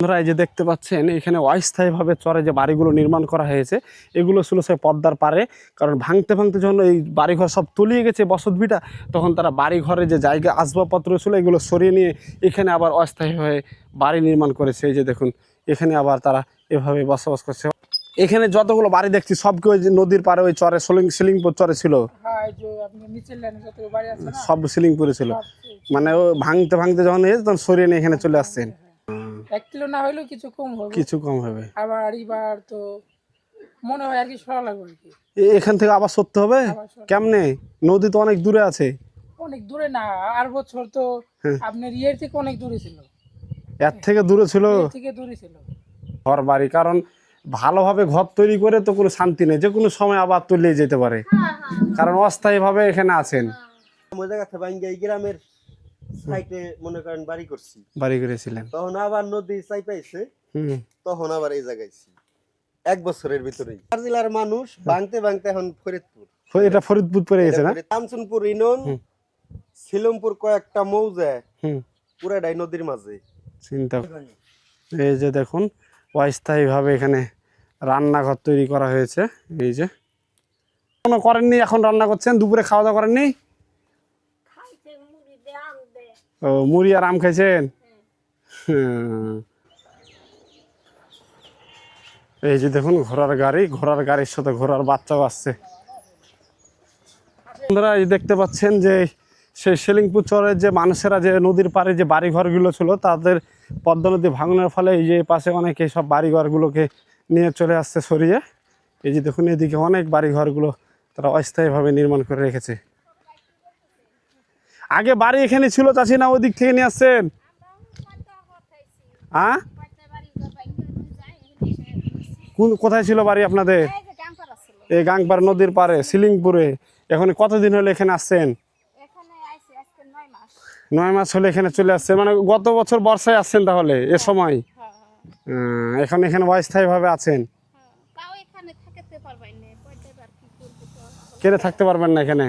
আপনারা এই যে দেখতে পাচ্ছেন এখানে অস্থায়ীভাবে চরে যে বাড়িগুলো নির্মাণ করা হয়েছে এগুলো ছিল সে পদ্মার পারে। কারণ ভাঙতে ভাঙতে যখন এই বাড়িঘর সব তলিয়ে গেছে বসতভিটা, তখন তারা বাড়িঘরে যে জায়গা আসবাবপত্র ছিল এগুলো সরিয়ে নিয়ে এখানে আবার অস্থায়ী হয়ে বাড়ি নির্মাণ করেছে। এই যে দেখুন এখানে আবার তারা এভাবে বসবাস করছে। এখানে যতগুলো বাড়ি দেখছি সবকে ওই যে নদীর পারে ওই চরে সিলিংপুর চরে ছিল, সব সিলিংপুরে ছিল। মানে ও ভাঙতে ভাঙতে যখন তখন সরিয়ে নিয়ে এখানে চলে আসছেন। 1 কিলো না হইলেও কিছু কম হবে, কিছু কম হবে। আবার এবার তো মনে হয় আর কি সরা লাগবে আর কি। এখান থেকে আবার সরতে হবে কেমনে? নদী তো অনেক দূরে আছে। অনেক দূরে না, আর বছর তো আপনার ইয়ের থেকে অনেক দূরে ছিল, এর থেকে দূরে ছিল, ঘর বাড়ি। কারণ ভালোভাবে ঘর তৈরি করে তো কোনো শান্তি নেই, যে কোনো সময় আবার তলিয়ে যেতে পারে। কারণ অস্থায়ীভাবে এখানে আছেন। গ্রামের সাইডে মনে করেন বাড়ি করেছিলেন, তখন আবার নদী চাই পাইছে, তখন আবার এই জায়গায় 1 বছরের ভিতরেই জেলার মানুষ ভাঙতে ভাঙতে এখন ফরিদপুর, এটা ফরিদপুর পড়ে গেছে না? কাঞ্চনপুর ইউনিয়ন, শিলমপুর কয়েকটা মৌজা পুরাটাই নদীর মাঝে। চিন্তা, এই যে দেখুন অস্থায়ীভাবে এখানে রান্নাঘর তৈরি করা হয়েছে। এই যে কোনো করেননি, এখন রান্না করছেন, দুপুরে খাওয়া দাওয়া করেননি? ও মুড়ি আর আম খাইছেন। এই যে দেখুন ঘোড়ার গাড়ি, ঘোড়ার গাড়ির সাথে ঘোড়ার বাচ্চাও আসছে। আপনারা এই দেখতে পাচ্ছেন যে সেই শিলিংপুর চরের যে মানুষেরা যে নদীর পাড়ে যে বাড়িঘরগুলো ছিল তাদের পদ্মা নদী ভাঙনের ফলে এই যে পাশে অনেকে সব বাড়িঘরগুলোকে নিয়ে চলে আসছে সরিয়ে। এই যে দেখুন এদিকে অনেক বাড়িঘরগুলো তারা অস্থায়ীভাবে নির্মাণ করে রেখেছে। আগে বাড়ি এখানে ছিল চাচি, না ওই দিক থেকে নিয়ে আসছেন? হ্যাঁ, কোথায় ছিল বাড়ি আপনাদের? এই গাংপাড়া নদীর পাড়ে শিলিংপুরে। এখন কতদিন হলো এখানে আসছেন? 9 মাস হলে এখানে চলে আসছে। মানে গত বছর বর্ষায় আসছেন তাহলে এ সময়? এখন এখানে অস্থায়ীভাবে আছেন। কেড়ে থাকতে পারবেন না এখানে?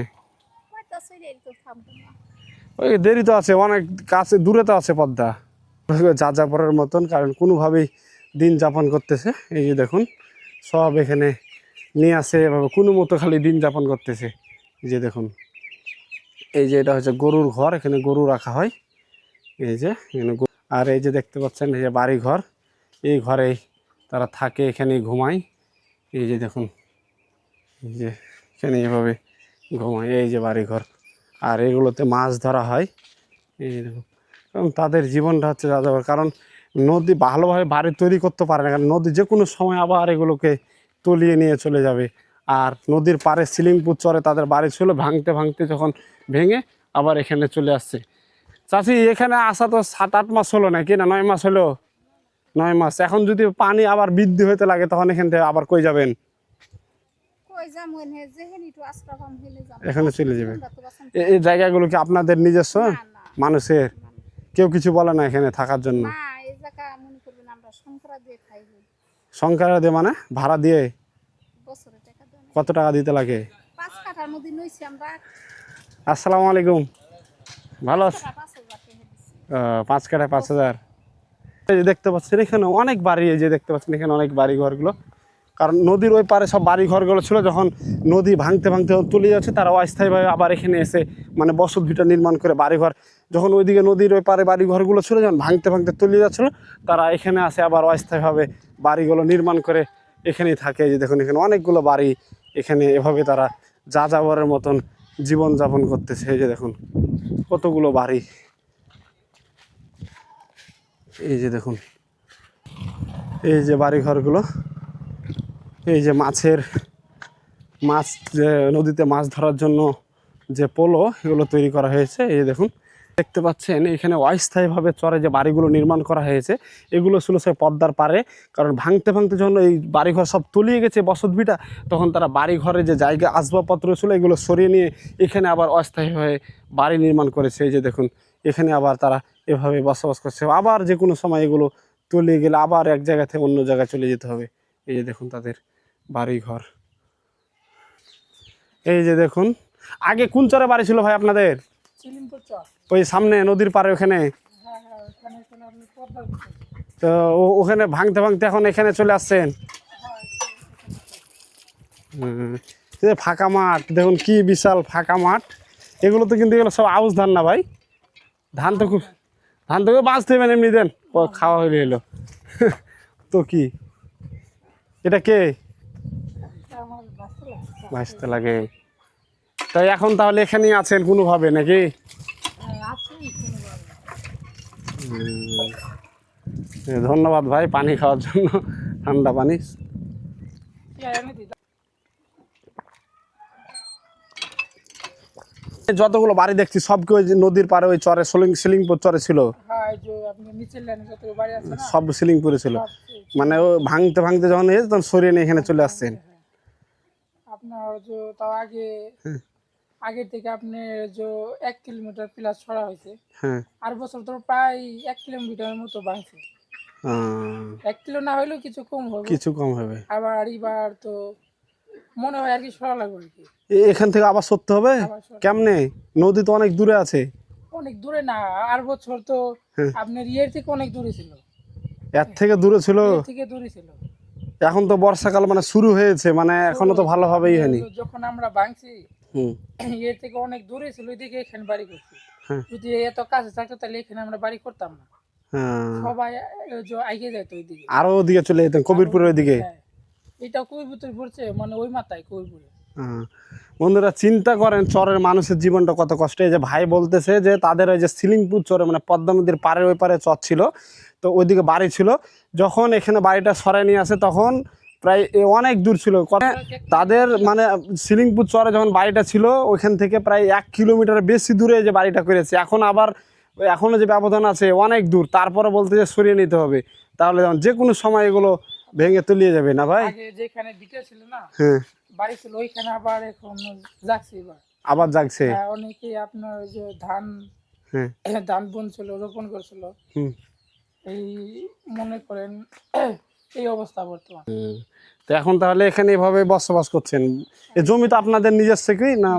ওই দেরি তো আছে, অনেক কাছে দূরে তো আছে পদ্মা, যাযাবরের মতন। কারণ কোনোভাবেই দিন যাপন করতেছে। এই যে দেখুন সব এখানে নিয়ে আসে এভাবে কোনো মতো খালি দিন যাপন করতেছে। এই যে দেখুন, এই যে এটা হচ্ছে গরুর ঘর, এখানে গরু রাখা হয়। এই যে এখানে, আর এই যে দেখতে পাচ্ছেন এই যে বাড়ি ঘর, এই ঘরেই তারা থাকে, এখানেই ঘুমায়। এই যে দেখুন এই যে এখানে এভাবে ঘুমায়, এই যে বাড়ি ঘর। আর এগুলোতে মাছ ধরা হয়। এই দেখুন, কারণ তাদের জীবনটা হচ্ছে যাযাবর। কারণ নদী ভালোভাবে বাড়ি তৈরি করতে পারে না, কারণ নদী যে কোনো সময় আবার এগুলোকে তলিয়ে নিয়ে চলে যাবে। আর নদীর পাড়ে শিলিংপুর চরে তাদের বাড়ি ছিল, ভাঙতে ভাঙতে যখন ভেঙে আবার এখানে চলে আসছে। চাচি এখানে আসা তো 7-8 মাস হলো নাকি, না 9 মাস হলো? 9 মাস। এখন যদি পানি আবার বৃদ্ধি হতে লাগে তখন এখান থেকে আবার কই যাবেন? এখানে চলে যাবেন। এই জায়গাগুলো কি আপনাদের নিজস্ব মানুষের? কেউ কিছু বলে না এখানে থাকার জন্য? সংখ্যা দিয়ে মানে ভাড়া দিয়ে? কত টাকা দিতে লাগে? আসসালামু আলাইকুম, ভালো আছে? 5 কাঠায় 5,000। এই যে দেখতে পাচ্ছেন এখানে অনেক বাড়ি, এই যে দেখতে পাচ্ছেন এখানে অনেক বাড়ি ঘরগুলো। কারণ নদীর ওই পারে সব বাড়ি ঘরগুলো ছিল, যখন নদী ভাঙতে ভাঙতে তুলে যাচ্ছে তারা অস্থায়ীভাবে আবার এখানে এসে মানে বসত ভিটা নির্মাণ করে বাড়িঘর, যখন ওইদিকে নদীর ওই পারে বাড়ি ঘরগুলো ছিল যখন ভাঙতে ভাঙতে তুলে যাচ্ছিলো তারা এখানে আসে আবার অস্থায়ীভাবে বাড়িগুলো নির্মাণ করে এখানেই থাকে। এই যে দেখুন এখানে অনেকগুলো বাড়ি, এখানে এভাবে তারা যাযাবরের মতন জীবনযাপন করতেছে। এই যে দেখুন কতগুলো বাড়ি, এই যে দেখুন এই যে বাড়ি ঘরগুলো। এই যে মাছ যে নদীতে মাছ ধরার জন্য যে পোলো এগুলো তৈরি করা হয়েছে। এই যে দেখুন দেখতে পাচ্ছেন এখানে অস্থায়ীভাবে চরে যে বাড়িগুলো নির্মাণ করা হয়েছে এগুলো ছিল সে পদ্মার পারে। কারণ ভাঙতে ভাঙতে যখন এই বাড়িঘর সব তলিয়ে গেছে বসতভিটা, তখন তারা বাড়িঘরে যে জায়গা আসবাবপত্র ছিল এগুলো সরিয়ে নিয়ে এখানে আবার অস্থায়ী হয়ে বাড়ি নির্মাণ করেছে। এই যে দেখুন এখানে আবার তারা এভাবে বসবাস করছে। আবার যে কোনো সময় এগুলো তলিয়ে গেলে আবার এক জায়গা থেকে অন্য জায়গায় চলে যেতে হবে। এই যে দেখুন তাদের বাড়ি ঘর। এই যে দেখুন আগে কোন চরে বাড়ি ছিল ভাই আপনাদের? ওই সামনে নদীর পাড়ে ওখানে। তো ওখানে ভাঙতে ভাঙতে এখন এখানে চলে আসছেন। এই যে ফাঁকা মাঠ দেখুন, কি বিশাল ফাঁকা মাঠ। এগুলো তো কিন্তু এগুলো সব আউশ ধান না ভাই? ধান তো খুব, ধান তো বাঁচতে হবে এমনি দেন, খাওয়া হইলে এলো। তো কি এটা কে আমার বাঁচতে লাগছে। বাঁচতে লাগে? তাই এখন তাহলে এখানেই আছেন কোনোভাবে নাকি? আছে কোনোভাবে। ধন্যবাদ ভাই পানি খাওয়ার জন্য, ঠান্ডা পানি। যতগুলো বাড়ি দেখছি সব কি ওই যে নদীর পারে ওই চরে সিলিংপুর চরে ছিল? হ্যাঁ, এই যে আপনি নিচের লাইনে যত বাড়ি আছে না, সব সিলিংপুরে ছিল, সব মানে ও ভাঙতে ভাঙতে যখন এসে তখন সরিয়ে নিয়ে এখানে চলে আসছেন। আপনার যে তাও আগে আগে থেকে আপনার যে 1 কিলোমিটার প্লাস ছড়া হয়েছে, হ্যাঁ। আর বছর তো প্রায় 1 কিলোমিটারের মতো বাড়ছে। 1 কিলো না হলেও কিছু কম হবে, কিছু কম হবে। আবার এবার তো মনে হয় আর কি সরা লাগবে আর কি। এখান থেকে আবার সরতে হবে আবার সরা- কেমনে? নদী তো অনেক দূরে আছে। অনেক দূরে না, আর বছর তো আপনার ইয়ের থেকে অনেক দূরে ছিল, এর থেকে দূরে ছিল। ইয়ের থেকে দূরে ছিল। এখন তো বর্ষাকাল মানে শুরু হয়েছে, মানে এখনো তো ভালোভাবেই হয়নি। যখন আমরা ভাঙছি হুম। এর থেকে অনেক দূরে ছিল, ওইদিকে এখানে বাড়ি করছি। হ্যাঁ। যদি এত কাছে থাকতো তাহলে এখানে আমরা বাড়ি করতাম না, হ্যাঁ, সবাই আগে যেত ওইদিকে। আরো ওদিকে চলে যেতেন কবিরপুরের ওইদিকে। হ্যাঁ, এটা কবিরপুর পড়ছে, মানে ওই মাথায় কবিরপুরে। হ্যাঁ। বন্ধুরা চিন্তা করেন চরের মানুষের জীবনটা কত কষ্ট। এই যে ভাই বলতেছে যে তাদের ওই যে সিলিংপুর চরে মানে পদ্মা নদীর পাড়ের ওই পারে চর ছিল, তো ওইদিকে বাড়ি ছিল। যখন এখানে বাড়িটা সরাই নিয়ে আসে তখন প্রায় অনেক দূর ছিল। তাদের মানে সিলিংপুর চরে যখন বাড়িটা ছিল ওইখান থেকে প্রায় 1 কিলোমিটার বেশি দূরে যে বাড়িটা করেছে। এখন আবার এখনও যে ব্যবধান আছে অনেক দূর, তারপরে বলতে যে সরিয়ে নিতে হবে, তাহলে যেমন যে কোনো সময় এগুলো ভেঙে তলিয়ে যাবে না ভাই? আগে যেখানে ভিটা ছিল না, হ্যাঁ, বাড়ি ছিল ওইখানে আবার এখন যাচ্ছে এবার। আবার জাগছে। হ্যাঁ, অনেকেই আপনার ওই যে ধান হ্যাঁ। ধান বুনছিল, রোপণ করছিল, হুম। এই মনে করেন এই অবস্থা বর্তমান। তো এখন তাহলে এখানে এভাবে বসবাস করছেন। এই জমি তো আপনাদের নিজস্ব কি না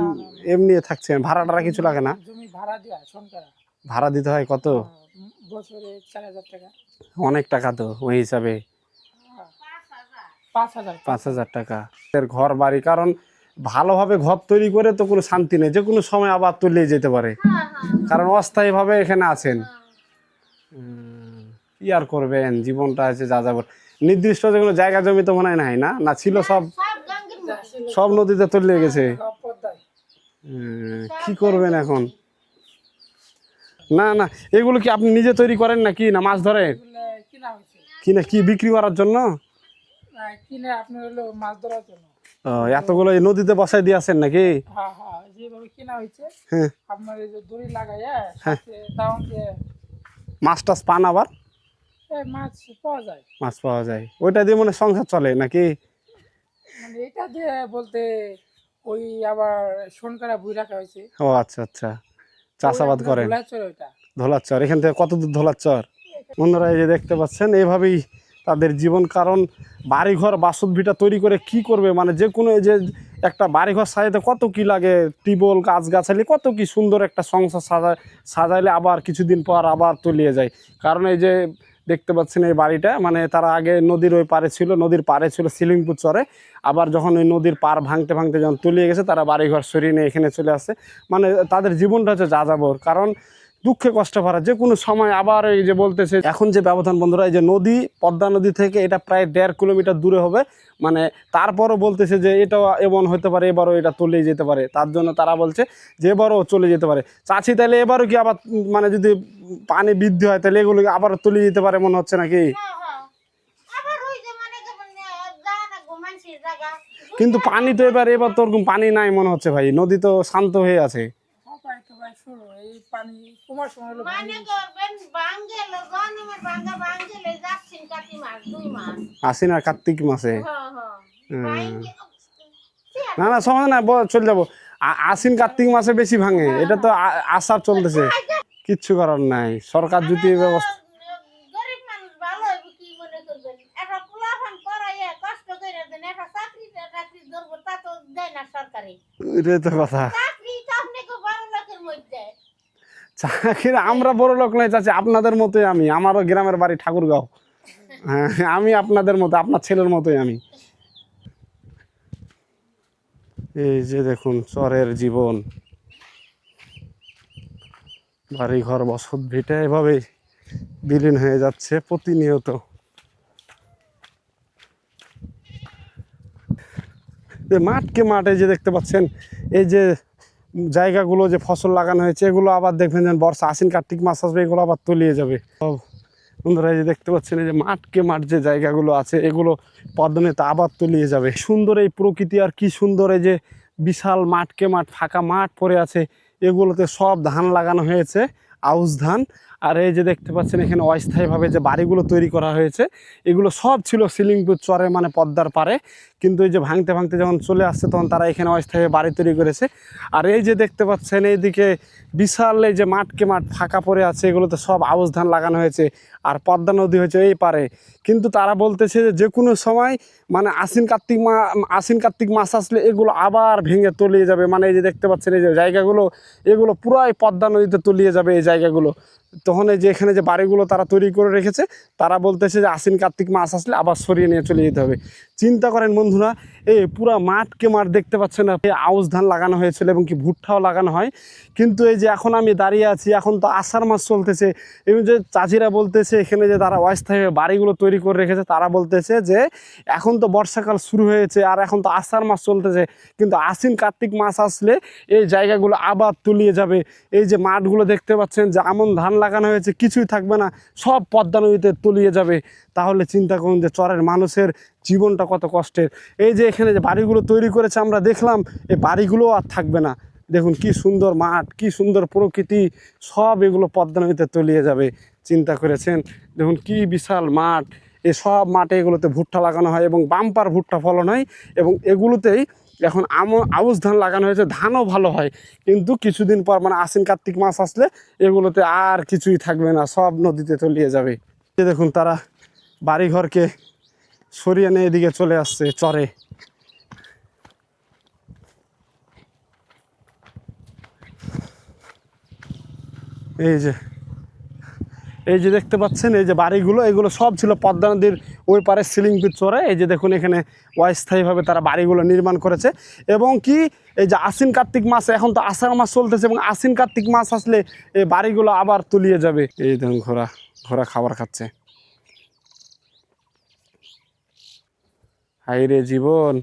এমনি থাকছেন? ভাড়া টাড়া কিছু লাগে না? জমি ভাড়া দেওয়া সরকার, ভাড়া দিতে হয় কত? বছরে 4,000 টাকা। অনেক টাকা তো ওই হিসাবে। 5,000। 5,000 টাকা এর ঘর বাড়ি, কারণ ভালোভাবে ঘর তৈরি করে তো কোনো শান্তি নেই, যে কোনো সময় আবার তলিয়ে যেতে পারে, কারণ অস্থায়ীভাবে এখানে আছেন। কি আর করবেন, জীবনটা আছে যা যাবর। নির্দিষ্ট যেগুলো জায়গা জমি তো মনে হয় নাই, না ছিল সব, সব নদীতে তলিয়ে গেছে। সব পদ্মায়। কি করবেন এখন? না না, এগুলো কি আপনি নিজে তৈরি করেন নাকি না মাছ ধরে এগুলো কিনা হয়েছে, কিনা কি বিক্রি করার জন্য? কিনে আপনি হলো মাছ ধরার জন্য। এতগুলো এই নদীতে বসাই দিয়ে আসেন নাকি? হ্যাঁ হ্যাঁ, যেভাবে কিনা হয়েছে হ্যাঁ। আপনার এই যে দড়ি লাগাইয়া সাথে তাও দিয়ে মাছ টাছ পান আবার? মাছ পাওয়া যায়। মাছ পাওয়া যায়, ওইটা দিয়ে মনে হয় সংসার চলে নাকি? মানে এটা দিয়ে বলতে ওই আবার শোনকারা বুই রাখা হয়েছে। ও আচ্ছা আচ্ছা, চাষাবাদ করেন। ওইটা ধোলাচর, এখান থেকে কত দূর ধোলাচর? বন্ধুরা এই যে দেখতে পাচ্ছেন এইভাবেই তাদের জীবন, কারণ বাড়িঘর বাসতভিটা তৈরি করে কি করবে, মানে যে কোনো এই যে একটা বাড়িঘর সাজাতে কত কি লাগে, টিবল গাছগাছালি কত কি সুন্দর একটা সংসার সাজাইলে আবার কিছুদিন পর আবার তলিয়ে যায়। কারণ এই যে দেখতে পাচ্ছেন এই বাড়িটা, মানে তারা আগে নদীর ওই পারে ছিল, নদীর পারে ছিল সিলিংপুর চরে, আবার যখন ওই নদীর পার ভাঙতে ভাঙতে যখন তলিয়ে গেছে তারা বাড়িঘর সরিয়ে নিয়ে এখানে চলে আসছে। মানে তাদের জীবনটা হচ্ছে যাযাবর, কারণ দুঃখে কষ্ট ভরা, যে কোনো সময় আবার এই যে বলতেছে এখন যে ব্যবধান বন্ধুরা, এই যে নদী পদ্মা নদী থেকে এটা প্রায় 1.5 কিলোমিটার দূরে হবে, মানে তারপরও বলতেছে যে এটাও এমন হতে পারে এবারও এটা তলিয়ে যেতে পারে, তার জন্য তারা বলছে যে এবারও চলে যেতে পারে। চাচি তাহলে এবারও কি আবার মানে যদি পানি বৃদ্ধি হয় তাহলে এগুলো আবার তলিয়ে যেতে পারে মনে হচ্ছে নাকি? কিন্তু পানি তো এবার তো ওরকম পানি নাই মনে হচ্ছে ভাই, নদী তো শান্ত হয়ে আছে। শুরু এই পানি কমার সময় হলো আশ্বিন আর কার্তিক মাসে। না না সময় না, চলে যাবো। আশ্বিন কার্তিক মাসে বেশি ভাঙে, এটা তো আষাঢ় চলতেছে, কিচ্ছু করার নাই। সরকার যদি ব্যবস্থা, এটাই তো কথা। চাকরি আমরা বড় লোক নাই চাচি, আপনাদের মতোই আমি, আমারও গ্রামের বাড়ি ঠাকুরগাঁও। হ্যাঁ, আমি আপনাদের মতো, আপনার ছেলের মতোই আমি। এই যে দেখুন চরের জীবন, বাড়িঘর বসত ভিটা এভাবেই বিলীন হয়ে যাচ্ছে প্রতিনিয়ত। মাঠকে মাঠে যে দেখতে পাচ্ছেন, এই যে জায়গাগুলো যে ফসল লাগানো হয়েছে, এগুলো আবার দেখবেন যেন বর্ষা আশ্বিন কার্তিক মাস আসবে, এগুলো আবার তলিয়ে যাবে সব। বন্ধুরা এই যে দেখতে পাচ্ছেন, এই যে মাঠকে মাঠ যে জায়গাগুলো আছে, এগুলো পদ্মনেতে আবার তলিয়ে যাবে। সুন্দর এই প্রকৃতি, আর কি সুন্দর এই যে বিশাল মাঠকে মাঠ, ফাঁকা মাঠ পড়ে আছে, এগুলোতে সব ধান লাগানো হয়েছে, আউশ ধান। আর এই যে দেখতে পাচ্ছেন এখানে অস্থায়ীভাবে যে বাড়িগুলো তৈরি করা হয়েছে, এগুলো সব ছিল সিলিংপুর চরে, মানে পদ্মার পারে। কিন্তু এই যে ভাঙতে ভাঙতে যখন চলে আসছে, তখন তারা এখানে অস্থায়ী বাড়ি তৈরি করেছে। আর এই যে দেখতে পাচ্ছেন এইদিকে বিশাল এই যে মাঠকে মাঠ ফাঁকা পড়ে আছে, এগুলোতে সব আউশ ধান লাগানো হয়েছে, আর পদ্মা নদী হয়েছে এই পারে। কিন্তু তারা বলতেছে যে যে কোনো সময়, মানে আশ্বিন কার্তিক মাস আসলে এগুলো আবার ভেঙে তলিয়ে যাবে। মানে এই যে দেখতে পাচ্ছেন এই যে জায়গাগুলো, এগুলো পুরাই পদ্মা নদীতে তলিয়ে যাবে এই জায়গাগুলো। তখন এই যে এখানে যে বাড়িগুলো তারা তৈরি করে রেখেছে, তারা বলতেছে যে আশ্বিন কার্তিক মাস আসলে আবার সরিয়ে নিয়ে চলে যেতে হবে। চিন্তা করেন বন্ধুরা, এই পুরা মাঠকে মাঠ দেখতে পাচ্ছেন না, এই আউশ ধান লাগানো হয়েছিল এবং কি ভুট্টাও লাগানো হয়। কিন্তু এই যে এখন আমি দাঁড়িয়ে আছি, এখন তো আষাঢ় মাস চলতেছে, এবং যে চাষিরা বলতেছে এখানে যে তারা অস্থায়ী বাড়িগুলো তৈরি করে রেখেছে, তারা বলতেছে যে এখন তো বর্ষাকাল শুরু হয়েছে, আর এখন তো আষাঢ় মাস চলতেছে, কিন্তু আশ্বিন কার্তিক মাস আসলে এই জায়গাগুলো আবার তলিয়ে যাবে। এই যে মাঠগুলো দেখতে পাচ্ছেন, যে আমন ধান লাগানো হয়েছে, কিছুই থাকবে না, সব পদ্মা নদীতে তলিয়ে যাবে। তাহলে চিন্তা করুন যে চরের মানুষের জীবনটা কত কষ্টের। এই যে এখানে যে বাড়িগুলো তৈরি করেছে আমরা দেখলাম, এই বাড়িগুলো আর থাকবে না। দেখুন কি সুন্দর মাঠ, কি সুন্দর প্রকৃতি, সব এগুলো পদ্মা নদীতে তলিয়ে যাবে। চিন্তা করেছেন, দেখুন কি বিশাল মাঠ, এই সব মাঠে এগুলোতে ভুট্টা লাগানো হয় এবং বাম্পার ভুট্টা ফলন হয়, এবং এগুলোতেই এখন আউশ ধান লাগানো হয়েছে, ধানও ভালো হয়। কিন্তু কিছুদিন পর, মানে আশ্বিন কার্তিক মাস আসলে এগুলোতে আর কিছুই থাকবে না, সব নদীতে তলিয়ে যাবে। এই দেখুন তারা বাড়িঘরকে সরিয়ে নিয়ে এদিকে চলে আসছে চরে। এই যে দেখতে পাচ্ছেন, এই যে বাড়িগুলো, এগুলো সব ছিল পদ্মা নদীর ওই পারে সিলিংপুর চরে। এই যে দেখুন এখানে অস্থায়ীভাবে তারা বাড়িগুলো নির্মাণ করেছে। এবং কি এই যে আশ্বিন কার্তিক মাস, এখন তো আষাঢ় মাস চলতেছে, এবং আশ্বিন কার্তিক মাস আসলে এই বাড়িগুলো আবার তলিয়ে যাবে। এই দেখুন ঘোড়া খাবার খাচ্ছে। হাই রে জীবন।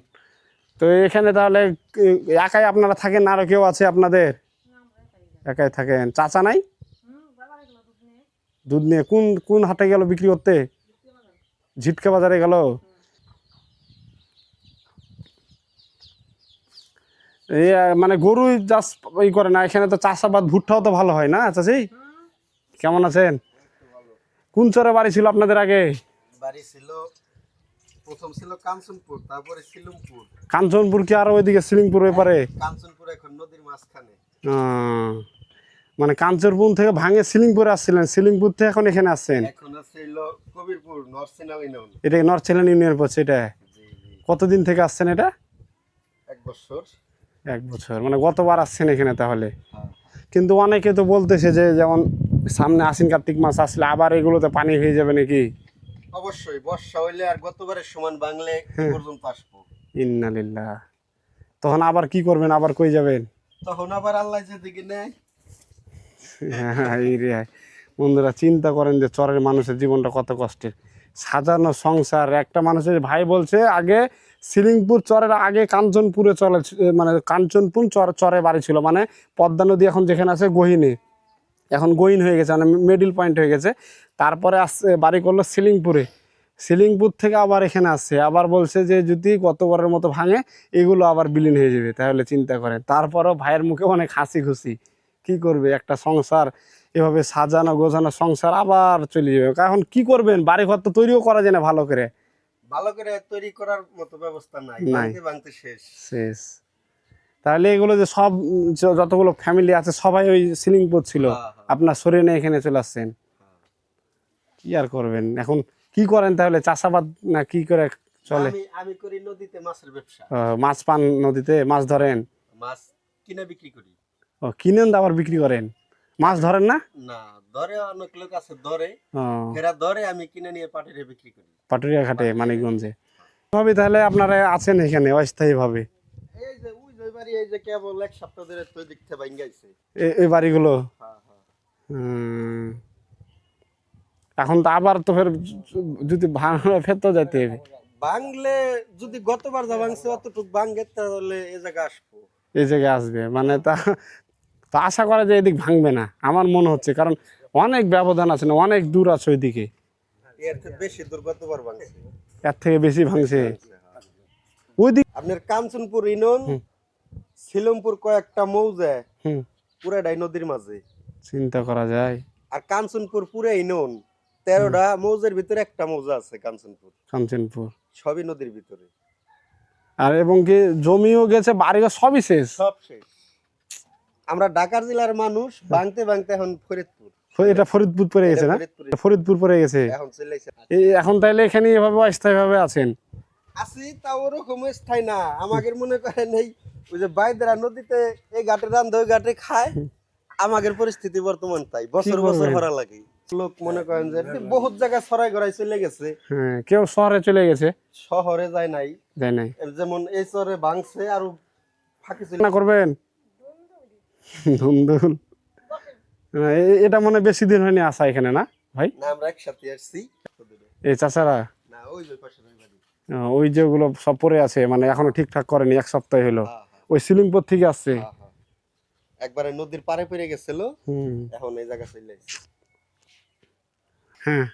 তো এখানে তাহলে একাই আপনারা থাকেন, না আরও কেউ আছে আপনাদের? একাই থাকেন। চাচা নাই? দুধ নিয়ে কোন কোন হাটে গেল বিক্রি করতে? ঝিটকা বাজারে গেল। এই মানে গরুই চাষ ই করে না, এখানে তো চাষাবাদ ভুট্টাও তো ভালো হয় না চাষি? কেমন আছেন? কোন চরে বাড়ি ছিল আপনাদের আগে? বাড়ি ছিল, প্রথম ছিল কাঞ্চনপুর, তারপরে সিলুমপুর। কাঞ্চনপুর কি আর ওইদিকে সিলিংপুর ওই পারে? কাঞ্চনপুর এখন নদীর মাঝখানে। মানে কাঞ্চনপুর থেকে ভাঙে সিলিংপুরে আসছিলেন, সিলিংপুর থেকে এখন এখানে আসছেন। এখন আছে হলো কবিরপুর, নরসিংদী ইউনিয়ন। এটা নর্থ ইউনিয়ন পড়ছে এটা? জি জি। কতদিন থেকে আসছেন এটা? 1 বছর। 1 বছর, মানে গতবার আসছেন এখানে তাহলে। হ্যাঁ। কিন্তু অনেকে তো বলতেছে যে যেমন সামনে আশ্বিন কার্তিক মাস আসলে আবার এগুলোতে পানি হয়ে যাবে নাকি? অবশ্যই বর্ষা হইলে আর গতবারের সমান বাংলে পর্যন্ত আসবো। ইন্নালিল্লাহ। তখন আবার কি করবেন, আবার কই যাবেন? তখন আবার আল্লাহ যেদিকে নেয়। এই রে বন্ধুরা, চিন্তা করেন যে চরের মানুষের জীবনটা কত কষ্টের। সাজানো সংসার, একটা মানুষের ভাই বলছে আগে সিলিংপুর চরের আগে কাঞ্চনপুরে চলে, মানে কাঞ্চনপুর চরে বাড়ি ছিল, মানে পদ্মা নদী এখন যেখানে আছে গহিনে, এখন গহিন হয়ে গেছে, মানে মিডিল পয়েন্ট হয়ে গেছে। তারপরে আসছে বাড়ি করলো সিলিংপুরে, সিলিংপুর থেকে আবার এখানে আসছে, আবার বলছে যে যদি গতবারের মতো ভাঙে এগুলো আবার বিলীন হয়ে যাবে। তাহলে চিন্তা করেন, তারপরেও ভাইয়ের মুখে অনেক হাসি খুশি। কি করবে, একটা সংসার এভাবে সাজানো গোছানো সংসার আবার চলে যাবে। এখন কি করবেন, বাড়ি ঘর তো তৈরিও করা যায় না ভালো করে। ভালো করে তৈরি করার মতো ব্যবস্থা নাই, ভাঙতে ভাঙতে শেষ। তাহলে এগুলো যে সব যতগুলো ফ্যামিলি আছে সবাই ওই সিলিংপুর ছিল, আপনার সরিয়ে নিয়ে এখানে চলে আসছেন। কি আর করবেন এখন, কি করেন তাহলে, চাষাবাদ না কি করে চলে? আমি করি নদীতে মাছের ব্যবসা। মাছ পান, নদীতে মাছ ধরেন? মাছ কিনে বিক্রি করি। ও কিনেন আবার বিক্রি করেন? মাছ ধরেন না? না, ধরে অনেক লোক আছে ধরে, ও, এরা ধরে আমি কিনে নিয়ে পাটিরে বিক্রি করি। পাটুরিয়া ঘাটে মানিকগঞ্জে ভাবে তাহলে আপনারা আছেন এখানে অস্থায়ী ভাবে? এই যে ওই যে বাড়ি, এই যে কেবল এক সপ্তাহ ধরে তো দেখতে ভাঙ্গাইছে। এই বাড়িগুলো? হ্যাঁ হ্যাঁ। হুম। এখন তো আবার তো ফের যদি ভাঙলে ফের তো যাইতে হবে। বাংলে যদি গতবার যা ভাঙছে অতটুক ভাঙ্গে তাহলে এই জায়গা আসবো। এই জায়গায় আসবে মানে তা তো আশা করা যায় এদিক ভাঙবে না আমার মনে হচ্ছে, কারণ অনেক ব্যবধান আছে না, অনেক দূর আছে ওইদিকে, এর থেকে বেশি দূর গতবার ভাঙছে। এর থেকে বেশি ভাঙছে ওইদিক। আপনার কাঞ্চনপুর ইউনিয়ন, সিলমপুর কয়েকটা মৌজা হুম, পুরাটাই নদীর মাঝে। চিন্তা করা যায়। আর কাঞ্চনপুর পুরা ইউনিয়ন 13টা মৌজার ভিতরে একটা মৌজা আছে কাঞ্চনপুর, কাঞ্চনপুর সবই নদীর ভিতরে। আর এবং কি জমিও গেছে, বাড়িও সবই শেষ। সব শেষ। আমরা ঢাকার জেলার মানুষ, ভাঙতে ভাঙতে এখন ফরিদপুর। এটা ফরিদপুর পড়ে গেছে না? ফরিদপুরে ফরিদপুর পড়ে গেছে এখন চলে এসেছে। এখন তাইলে এখানে এভাবে অস্থায়ী ভাবে আছেন? আছি তা ওরকম স্থায়ী না, আমাদের মনে করেন এই ওই যে বাইদরা নদীতে এই ঘাটে রান্ধে ওই ঘাটে খায়, আমাদের পরিস্থিতি বর্তমান তাই, বছর বছর করবেন? ভরা লাগে। লোক মনে করেন যে বহুত জায়গায় ছড়াই গড়াই চলে গেছে, হ্যাঁ, কেউ শহরে চলে গেছে, শহরে যায় নাই। যায় নাই। যেমন এই চরে ভাঙছে আর ফাঁকি চলে। না করবেন ধুমধুল। এটা মনে হয় বেশি দিন হয়নি আসা এখানে না ভাই? না, আমরা একসাথে আসছি। এই চাচারা না, ওই যে পাশে ওই বাড়ি। ওই যেগুলো সব পড়ে আছে মানে এখনো ঠিকঠাক করেনি, এক সপ্তাহ হলো। হ্যাঁ, হ্যাঁ, ওই সিলিংপুর থেকে আসছে। হ্যাঁ, হ্যাঁ। একবারে নদীর পাড়ে পড়ে গেছিল, হুম, এখন এই জায়গা চলে আসছে। হ্যাঁ,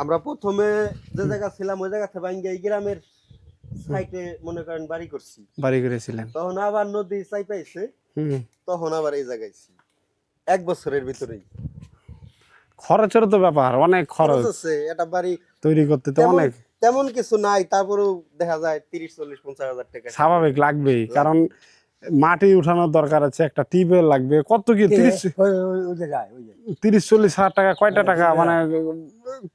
আমরা প্রথমে যে জায়গা ছিলাম ওই জায়গা থেকে ভাঙ্গে এই গ্রামের সাইডে মনে করেন বাড়ি করছি, বাড়ি করেছিলেন। তখন আবার নদী চাই পাইছে, হুম, তখন আবার এই জায়গায় ছি। 1 বছরের ভিতরেই খরচের তো ব্যাপার, অনেক খরচ খরচ আছে এটা বাড়ি তৈরি করতে তো তেমন- অনেক। তেমন কিছু নাই, তারপরেও দেখা যায় 30-40-50 হাজার টাকা। স্বাভাবিক লাগবেই, কারণ মাটি উঠানোর দরকার আছে, একটা টিউবওয়েল লাগবে, কত কি 30-40 হাজার টাকা, কয়টা টাকা মানে,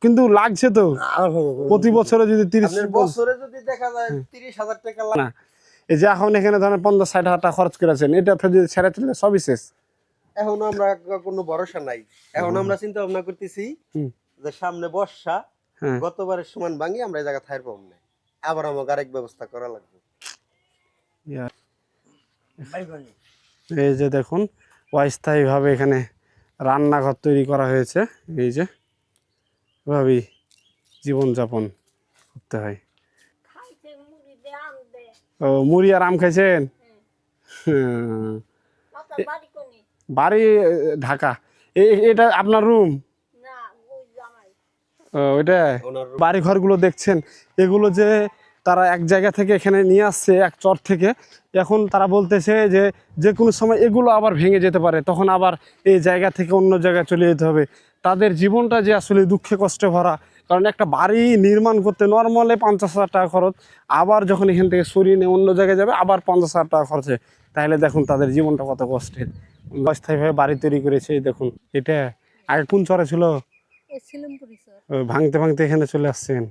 কিন্তু লাগছে তো প্রতি বছরে যদি 30 আপনার বছরে যদি দেখা যায় 30,000 টাকা লাগে। না, এই যে এখন এখানে ধরেন 50-60 হাজার টাকা খরচ করেছেন, এটা ফের যদি ছেড়ে চলে সবই শেষ। এখন আমরা কোনো ভরসা নাই, এখন আমরা চিন্তা ভাবনা করতেছি হুম, যে সামনে বর্ষা, হ্যাঁ, গতবারের সমান ভাঙি আমরা এই জায়গা থাইর পাবো না, আবার আমাকে আরেক ব্যবস্থা করা লাগবে। এই যে দেখুন অস্থায়ীভাবে এখানে রান্নাঘর তৈরি করা হয়েছে, এই যে এভাবেই জীবনযাপন করতে হয়। ও, মুড়ি আর আম খাইছেন? হুম। বাড়ি ঢাকা। এটা আপনার রুম? ওইটা ওনার বাড়ি ঘরগুলো দেখছেন, এগুলো যে তারা এক জায়গা থেকে এখানে নিয়ে আসছে, এক চর থেকে, এখন তারা বলতেছে যে যে কোনো সময় এগুলো আবার ভেঙে যেতে পারে, তখন আবার এই জায়গা থেকে অন্য জায়গায় চলে যেতে হবে। তাদের জীবনটা যে আসলে দুঃখে কষ্টে ভরা, কারণ একটা বাড়ি নির্মাণ করতে নর্মালে 50,000 টাকা খরচ, আবার যখন এখান থেকে সরিয়ে নিয়ে অন্য জায়গায় যাবে আবার 50,000 টাকা খরচে, তাহলে দেখুন তাদের জীবনটা কত কষ্টের। অস্থায়ীভাবে বাড়ি তৈরি করেছে, এই দেখুন। এটা আগে কোন চরে ছিল? ভাঙতে ভাঙতে এখানে চলে আসছেন।